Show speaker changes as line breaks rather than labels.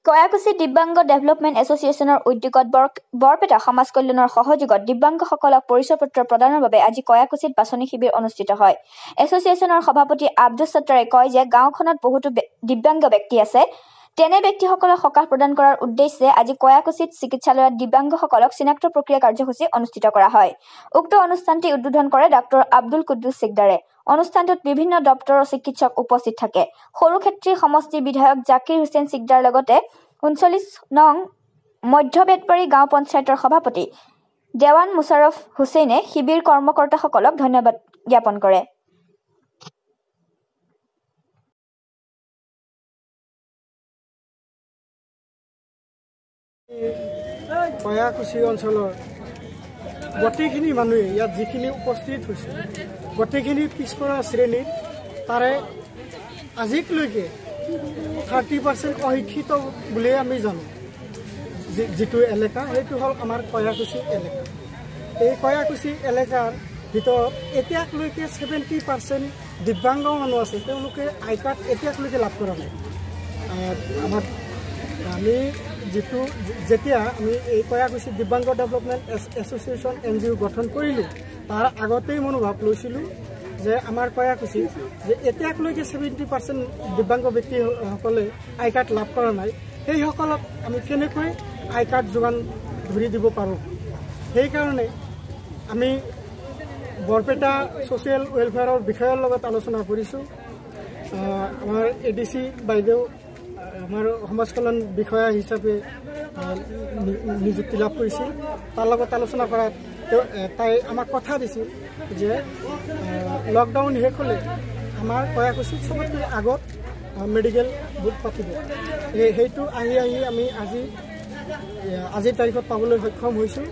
কয়াকুছি দিব্যাংগ ডেভেলপমেণ্ট এছ'চিয়েশ্যনৰ উদ্যোগত বৰপেটা সমাজ কল্যাণৰ সহযোগত দিব্যাংগসকলক পৰিচয় পত্ৰ প্ৰদানৰ বাবে আজি কয়াকুছিত বাছনি শিবিৰ অনুষ্ঠিত হয়। এছ'চিয়েশ্যনৰ সভাপতি আব্দুছ সত্তাৰে কয় যে গাঁওখনত বহুতো দিব্যাংগ ব্যক্তি আছে। তেনে ব্যক্তিসকলক সকাহ প্ৰদান কৰাৰ উদ্দেশ্যে আজি কয়াকুছিত চিকিৎসালয়ত দিব্যাংগসকলক চিনাক্ত প্ৰক্ৰিয়া কাৰ্যসূচী অনুষ্ঠিত কৰা হয়। উক্ত অনুষ্ঠানটি উদ্বোধন কৰে ডাঃ আব্দুল কুদ্দুছ সিকদাৰে। অনুষ্ঠানটোত বিভিন্ন দপ্তৰৰ চিকিৎসক উপস্থিত থাকে। সৰুক্ষেত্ৰী সমষ্টিৰ বিধায়ক জাকিৰ হুছেইন সিকদাৰ লগতে ৩৯ নং মধ্যবেতবাৰী গাঁও পঞ্চায়তৰ সভাপতি দেৱান মুছাৰফ হুছেইনে শিবিৰ কৰ্মকৰ্তাসকলক ধন্যবাদ জ্ঞাপন কৰে।
কয়াকুছি অঞ্চলৰ গোটেইখিনি মানুহে ইয়াত যিখিনি উপস্থিত হৈছে গোটেইখিনি পিছপৰা শ্ৰেণীৰ তাৰে আজিলৈকে 30% অশিক্ষিত বুলিয়ে আমি জানো। যিটো এলেকা সেইটো হ'ল আমাৰ কয়াকুছি এলেকা। এই কয়াকুছি এলেকাৰ ভিতৰত এতিয়ালৈকে 70% দিব্যাংগ মানুহ আছে। তেওঁলোকে আই কাৰ্ড এতিয়ালৈকে লাভ কৰা নাই। আমি যেতিয়া আমি এই কয়াকুছি দিব্যাংগ ডেভেলপমেণ্ট এছ'চিয়েশ্যন NGO গঠন কৰিলোঁ তাৰ আগতেই মনোভাৱ লৈছিলোঁ যে আমাৰ কয়াকুছি যে এতিয়ালৈকে 70% দিব্যাংগ ব্যক্তিসকলে আই কাৰ্ড লাভ কৰা নাই। সেইসকলক আমি কেনেকৈ আই কাৰ্ড যোগান ধৰি দিব পাৰোঁ। সেইকাৰণে আমি বৰপেটা ছ'চিয়েল ৱেলফেয়াৰৰ বিষয়ৰ লগত আলোচনা কৰিছোঁ। আমাৰ ADC বাইদেউ আমাৰ সমাজ কল্যাণ বিষয়া হিচাপে নিযুক্তি লাভ কৰিছিল। তাৰ লগত আলোচনা কৰাত তাই আমাক কথা দিছিল যে লকডাউন শেষ হ'লে আমাৰ কয়াকুছিত চবতকৈ আগত মেডিকেল বুথ পাতিব। সেইটো আহি আমি আজিৰ তাৰিখত পাবলৈ সক্ষম হৈছোঁ।